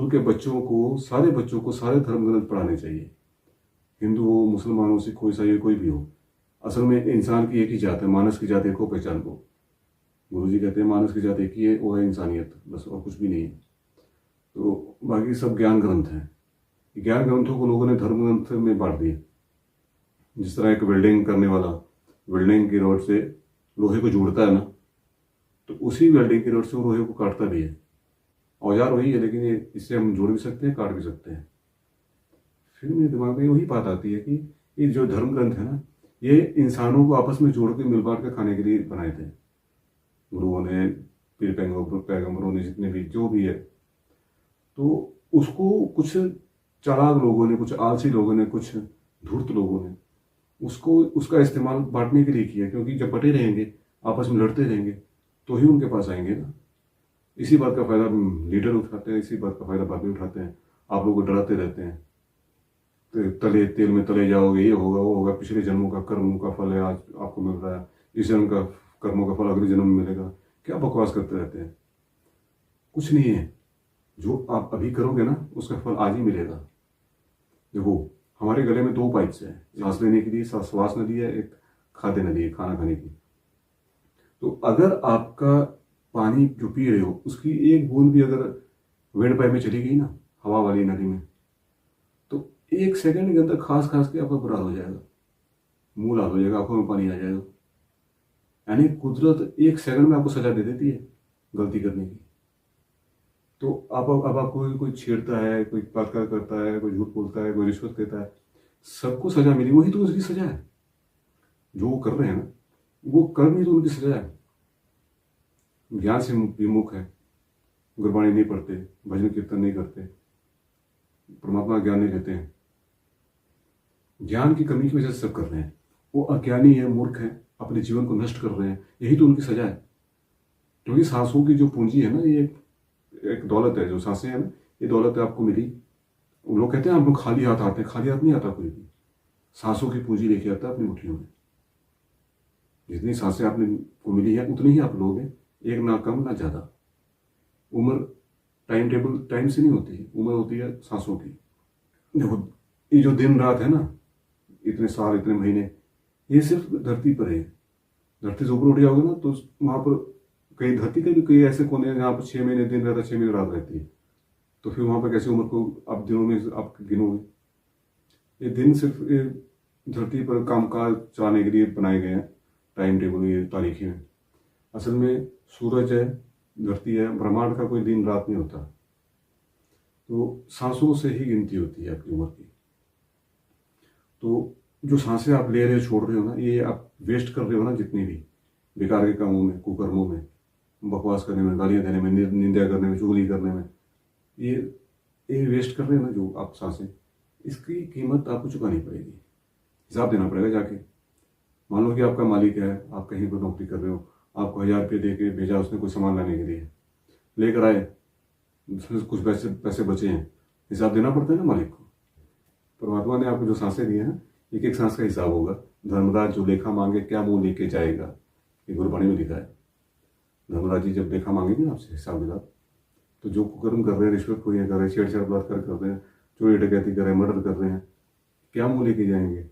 School के बच्चों को, सारे बच्चों को सारे धर्म ग्रंथ पढ़ाने चाहिए। हिंदू हो, मुसलमान हो, सिख हो, ईसाई हो, कोई भी हो। असल में इंसान की एक ही जात है, मानस की जात एक को पहचान को। गुरु जी कहते हैं मानस की जात एक ही है, वो है इंसानियत, बस और कुछ भी नहीं है। तो बाकी सब ज्ञान ग्रंथ हैं। ज्ञान ग्रंथों को लोगों ने धर्म ग्रंथ में बांट दिया। जिस तरह एक वेल्डिंग करने वाला वेल्डिंग की रॉड से लोहे को जोड़ता है ना, तो उसी वेल्डिंग की रॉड से वो लोहे को काटता भी है। औजार वही है, लेकिन ये इससे हम जोड़ भी सकते हैं, काट भी सकते हैं। फिर मेरे दिमाग में वही बात आती है कि ये जो धर्म ग्रंथ है ना, ये इंसानों को आपस में जोड़ के मिल बांट के खाने के लिए बनाए थे गुरुओं ने, पीर पैगंबरों ने, जितने भी जो भी है। तो उसको कुछ चालाक लोगों ने, कुछ आलसी लोगों ने, कुछ धूर्त लोगों ने उसको उसका इस्तेमाल बांटने के लिए किया। क्योंकि जब बटे रहेंगे, आपस में लड़ते रहेंगे, तो ही उनके पास आएंगे ना। इसी बात का फायदा लीडर उठाते हैं, इसी बात का फायदा बाकी उठाते हैं। आप लोगों को डराते रहते हैं, तो तले तेल में तले जाओगे, ये होगा वो होगा, पिछले जन्मों का कर्म का फल है आज आपको मिल रहा है, इस जन्म का कर्मों का फल अगले जन्म में मिलेगा। क्या बकवास करते रहते हैं। कुछ नहीं है, जो आप अभी करोगे ना उसका फल आज ही मिलेगा। देखो, हमारे गले में दो पाइप्स है, सांस लेने के लिए श्वास नदी है, एक खाद्य नदी है खाना खाने की। तो अगर आपका पानी जो पी रहे हो उसकी एक बूंद भी अगर वेड पाइप में चली गई ना, हवा वाली नदी में, तो 1 सेकंड के अंदर खास खास के आपका बुरा हो जाएगा, मुंह लाल हो जाएगा, आंखों में पानी आ जाएगा। यानी कुदरत 1 सेकंड में आपको सजा दे देती है गलती करने की। तो अब आपको कोई छेड़ता है, कोई बलात्कार करता है, कोई झूठ बोलता है, कोई रिश्वत देता है, सबको सजा मिली, वही तो उसकी सजा है। जो वो कर रहे हैं ना, वो कर्म ही तो उनकी सजा है। ज्ञान से विमुख है, गुरबाणी नहीं पढ़ते, भजन कीर्तन नहीं करते, परमात्मा ज्ञान नहीं लेते हैं, ज्ञान की कमी की वजह से सब कर रहे हैं। वो अज्ञानी है, मूर्ख है, अपने जीवन को नष्ट कर रहे हैं, यही तो उनकी सजा है। क्योंकि सांसों की जो पूंजी है ना, ये एक दौलत है, जो सांसें हैं ना, ये दौलत है आपको मिली। लोग कहते हैं हम लोग खाली हाथ आते हैं, खाली हाथ नहीं आता कोई भी। सांसों की पूंजी लेके आता है अपनी मुट्ठियों में। जितनी सांसें आपने को मिली है उतनी ही आप लोगे, एक ना कम ना ज्यादा। उम्र टाइम टेबल टाइम से नहीं होती, उम्र होती है सांसों की। देखो, ये जो दिन रात है ना, इतने साल इतने महीने, ये सिर्फ धरती पर है। धरती से ऊपर उठ जाओगे ना, तो वहां पर कई धरती के भी कई ऐसे कोने हैं जहाँ पर 6 महीने दिन रहता है, 6 महीने रात रहती है। तो फिर वहां पर कैसे उम्र को आप दिनों में आप गिनोगे। ये दिन सिर्फ ये धरती पर कामकाज चलाने के लिए बनाए गए हैं, टाइम टेबल, ये तारीखें हैं। असल में सूरज है, धरती है, ब्रह्मांड का कोई दिन रात नहीं होता। तो सांसों से ही गिनती होती है आपकी उम्र की। तो जो सांसें आप ले रहे हो, छोड़ रहे हो ना, ये आप वेस्ट कर रहे हो ना, जितनी भी बेकार के कामों में, कुकर्मों में, बकवास करने में, गालियां देने में, निंदा करने में, चुगली करने में, ये वेस्ट कर रहे हो ना जो आप सांसें, इसकी कीमत आपको चुकानी पड़ेगी, हिसाब देना पड़ेगा जाके। मान लो कि आपका मालिक है, आप कहीं पर नौकरी कर रहे हो, आपको 1000 रुपये दे के भेजा उसने कोई सामान लाने के लिए, लेकर आए, उसमें कुछ पैसे बचे हैं, हिसाब देना पड़ता है ना मालिक को। परमात्मा ने आपको जो सांसें दी हैं, एक एक सांस का हिसाब होगा। धर्मराज जो लेखा मांगे क्या मुंह लेके जाएगा, ये गुरबाणी में लिखा है। धर्मराज जी जब लेखा मांगेंगे ना आपसे हिसाब किताब, तो जो कुकर्म कर रहे हैं, रिश्वतखोरियां कर रहे हैं, छेड़छाड़ बलात्कार कर रहे हैं, चोरी डकैती कर रहे हैं, मर्डर कर रहे हैं, क्या मुंह लेके जाएंगे।